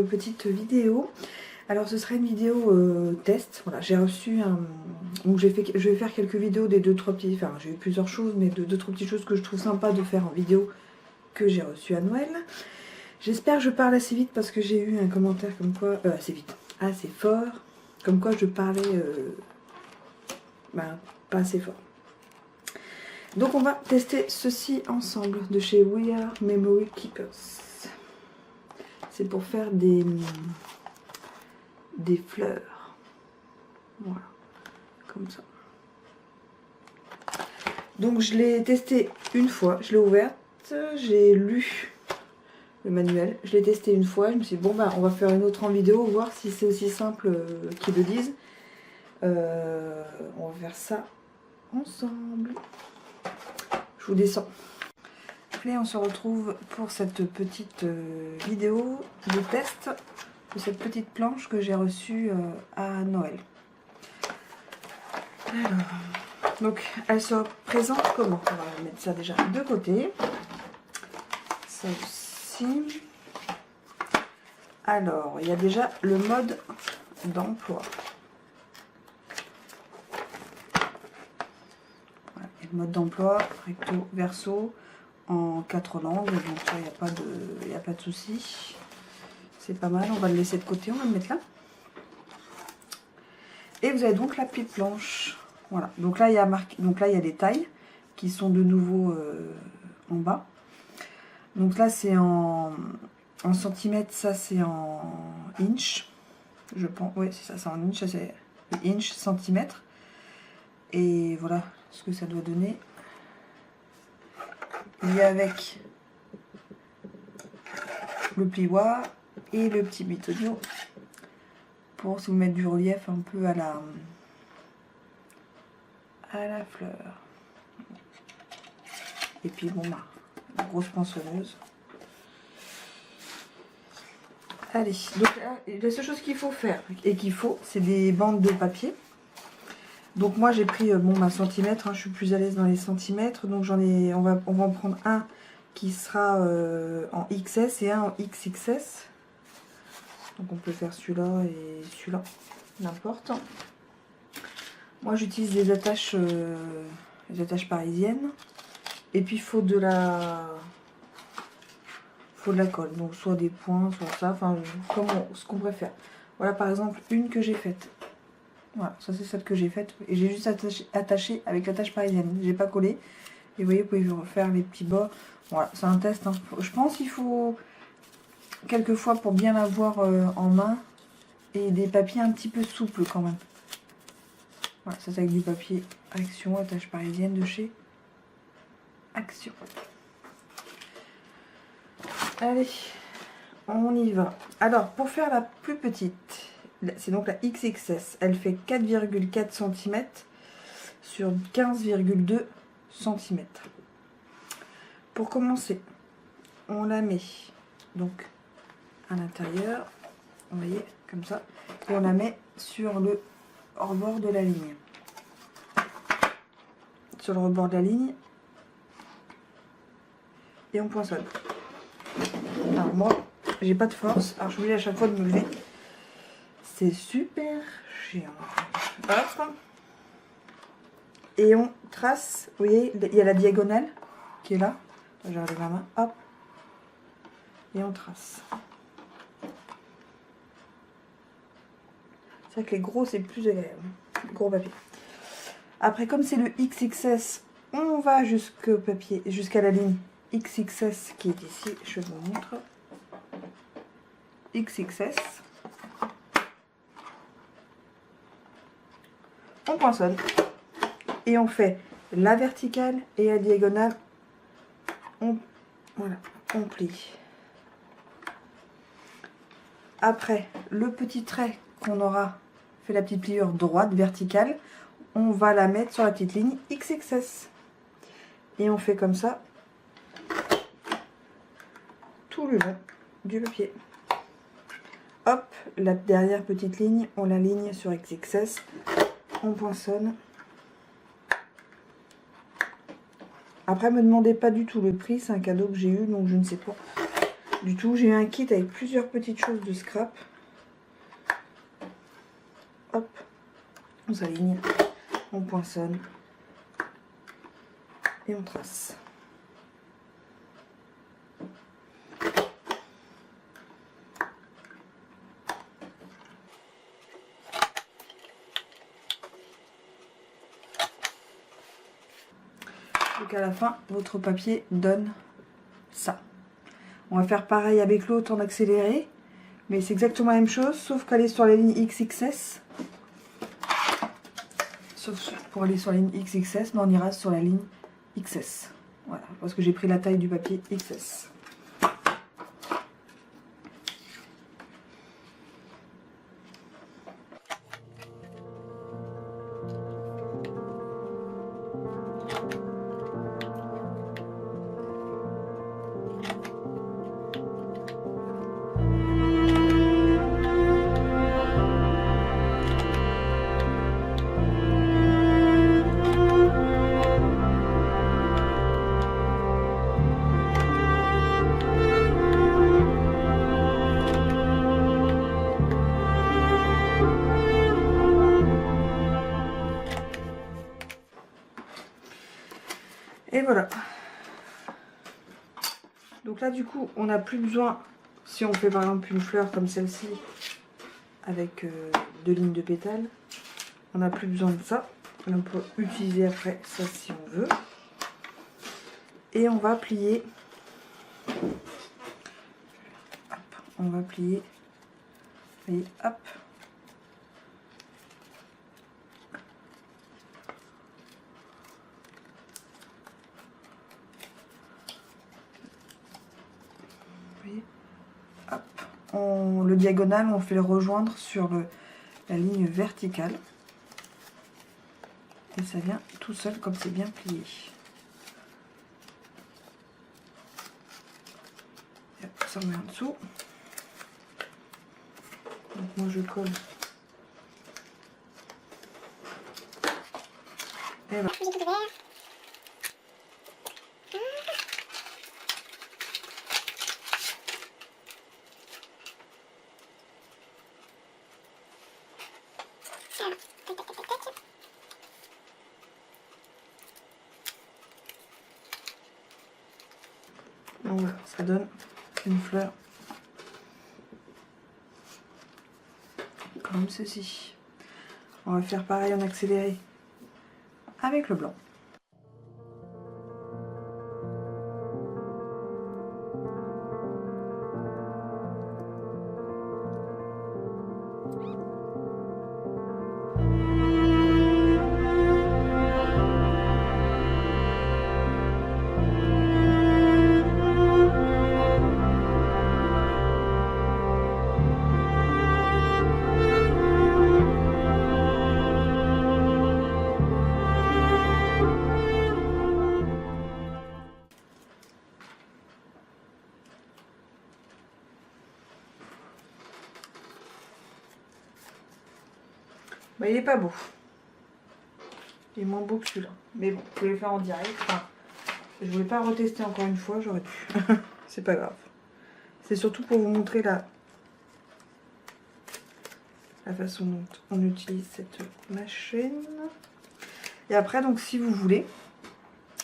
petite vidéo. Alors ce sera une vidéo test. Voilà, j'ai reçu un... Donc je vais faire quelques vidéos des 2-3 petits... Enfin j'ai eu plusieurs choses, mais de 2-3 petites choses que je trouve sympa de faire en vidéo que j'ai reçu à Noël. J'espère que je parle assez vite parce que j'ai eu un commentaire comme quoi... assez vite, assez fort. Comme quoi je parlais... pas assez fort. Donc on va tester ceci ensemble de chez We Are Memory Keepers. C'est pour faire des fleurs. Voilà, comme ça. Donc je l'ai testé une fois, je l'ai ouverte, j'ai lu le manuel, je l'ai testé une fois, je me suis dit bon bah on va faire une autre en vidéo, voir si c'est aussi simple qu'ils le disent. On va faire ça ensemble. Je vous descends. Et on se retrouve pour cette petite vidéo de test de cette petite planche que j'ai reçue à Noël. Alors, donc elle se présente comment? On va mettre ça déjà de côté. Ça aussi. Alors, il y a déjà le mode d'emploi. Voilà, et le mode d'emploi, recto, verso, en 4 langues, donc ça, il n'y a pas de souci. C'est pas mal, on va le laisser de côté, on va le mettre là. Et vous avez donc la petite planche. Voilà, donc là il y a marqué, donc là il y a les tailles qui sont de nouveau en bas. Donc là c'est en centimètres, ça c'est en inch, je pense. Oui, c'est ça, c'est en inch, ça c'est inch, centimètres. Et voilà ce que ça doit donner. Il y a avec le plioir et le petit bitonio pour si vous mettre du relief un peu à la fleur. Et puis bon bah, une grosse pincelleuse. Allez, donc là, la seule chose qu'il faut faire et qu'il faut, c'est des bandes de papier. Donc moi j'ai pris ma centimètre, hein, je suis plus à l'aise dans les centimètres, donc on va en prendre un qui sera en XS et un en XXS. Donc on peut faire celui-là et celui-là, n'importe. Moi j'utilise des attaches parisiennes. Et puis il faut de la colle, donc soit des points, soit ça, enfin ce qu'on préfère. Voilà par exemple une que j'ai faite. Voilà, ça c'est celle que j'ai faite et j'ai juste attaché avec l'attache parisienne, j'ai pas collé. Et vous voyez, vous pouvez refaire les petits bords. Voilà, c'est un test, hein. Je pense qu'il faut quelquefois pour bien l'avoir en main et des papiers un petit peu souples quand même. Voilà, ça c'est avec du papier Action, attache parisienne de chez Action. Allez, on y va. Alors, pour faire la plus petite, c'est donc la XXS. Elle fait 4,4 cm sur 15,2 cm. Pour commencer, on la met donc à l'intérieur, vous voyez, comme ça, et on la met sur le rebord de la ligne. Sur le rebord de la ligne, et on poinçonne. Alors moi, j'ai pas de force, alors je suis obligée à chaque fois de me lever. C'est super chiant. Hop. Et on trace, vous voyez, il y a la diagonale qui est là. Je relève ma main, hop. Et on trace. C'est vrai que les gros, c'est plus agréable. Les gros papier. Après, comme c'est le XXS, on va jusqu'au papier, jusqu'à la ligne XXS qui est ici. Je vous montre. XXS. On poinçonne. Et on fait la verticale et la diagonale. Voilà, on plie. Après, le petit trait qu'on aura fait la petite pliure droite, verticale, on va la mettre sur la petite ligne XXS. Et on fait comme ça tout le long du papier. Hop, la dernière petite ligne, on la ligne sur XXS. On poinçonne. Après, me demandez pas du tout le prix, c'est un cadeau que j'ai eu, donc je ne sais pas. du tout. J'ai eu un kit avec plusieurs petites choses de scrap. Hop, on s'aligne, on poinçonne et on trace. Donc à la fin, votre papier donne ça. On va faire pareil avec l'autre en accéléré, mais c'est exactement la même chose, sauf qu'aller sur la ligne XXS. Sauf pour aller sur la ligne XXS, mais on ira sur la ligne XS. Voilà, parce que j'ai pris la taille du papier XS. Et voilà. Donc là du coup on n'a plus besoin, si on fait par exemple une fleur comme celle-ci avec 2 lignes de pétales, on n'a plus besoin de ça. On peut utiliser après ça si on veut. Et on va plier. Hop, on va plier. Et hop. Le diagonal, on fait le rejoindre sur la ligne verticale. Et ça vient tout seul comme c'est bien plié. Et hop, ça met en dessous. Donc moi je colle. Et voilà. Donc voilà, ça donne une fleur comme ceci. On va faire pareil en accéléré avec le blanc. Bah, il est pas beau. Il est moins beau que celui-là. Mais bon, je vais le faire en direct. Enfin, je voulais pas retester encore une fois, j'aurais pu. C'est pas grave. C'est surtout pour vous montrer la façon dont on utilise cette machine. Et après, donc si vous voulez,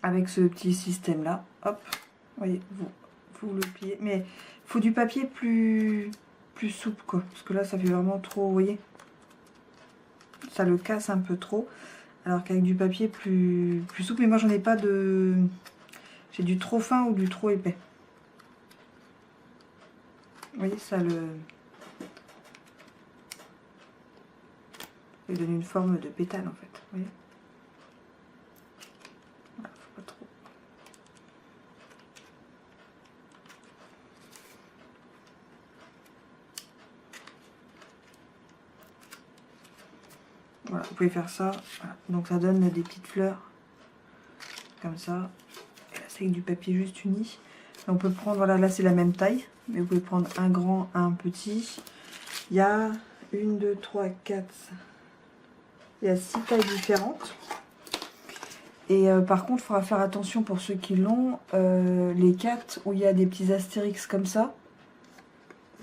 avec ce petit système là, hop, vous voyez, vous le pliez. Mais il faut du papier plus souple quoi. Parce que là, ça fait vraiment trop, vous voyez. Ça le casse un peu trop, alors qu'avec du papier plus souple, mais moi j'en ai pas de... J'ai du trop fin ou du trop épais. Vous voyez, ça donne une forme de pétale en fait, vous voyez. Voilà, faut pas trop. Voilà, vous pouvez faire ça. Voilà. Donc ça donne des petites fleurs comme ça. Et là c'est avec du papier juste uni. Et on peut prendre, voilà, là c'est la même taille, mais vous pouvez prendre un grand, un petit. Il y a 1, 2, 3, 4. Il y a 6 tailles différentes. Et par contre, il faudra faire attention pour ceux qui l'ont. Les 4 où il y a des petits astérix comme ça,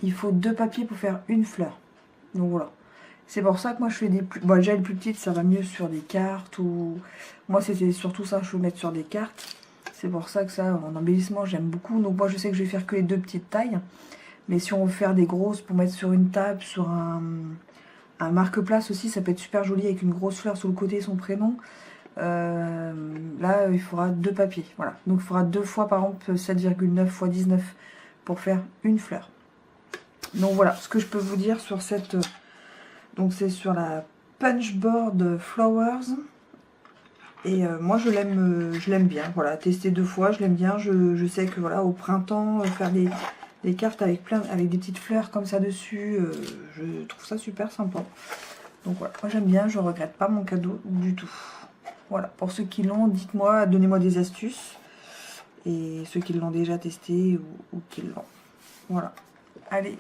il faut 2 papiers pour faire une fleur. Donc voilà. C'est pour ça que moi je fais des plus... Bon, déjà les plus petites ça va mieux sur des cartes ou... Moi c'était surtout ça, je veux mettre sur des cartes. C'est pour ça que ça, en embellissement, j'aime beaucoup. Donc moi je sais que je vais faire que les 2 petites tailles. Mais si on veut faire des grosses pour mettre sur une table, sur un marque-place aussi, ça peut être super joli avec une grosse fleur sur le côté, son prénom. Là il faudra 2 papiers. Voilà. Donc il faudra 2 fois par exemple 7,9 x 19 pour faire une fleur. Donc voilà ce que je peux vous dire sur cette... Donc c'est sur la Punchboard Flowers. Et moi je l'aime bien. Voilà, tester 2 fois, je l'aime bien. Je sais que voilà, au printemps, faire des cartes avec avec des petites fleurs comme ça dessus, je trouve ça super sympa. Donc voilà, moi j'aime bien, je regrette pas mon cadeau du tout. Voilà, pour ceux qui l'ont, dites-moi, donnez-moi des astuces. Et ceux qui l'ont déjà testé ou qui l'ont. Voilà. Allez,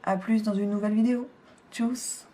à plus dans une nouvelle vidéo. Tchuss!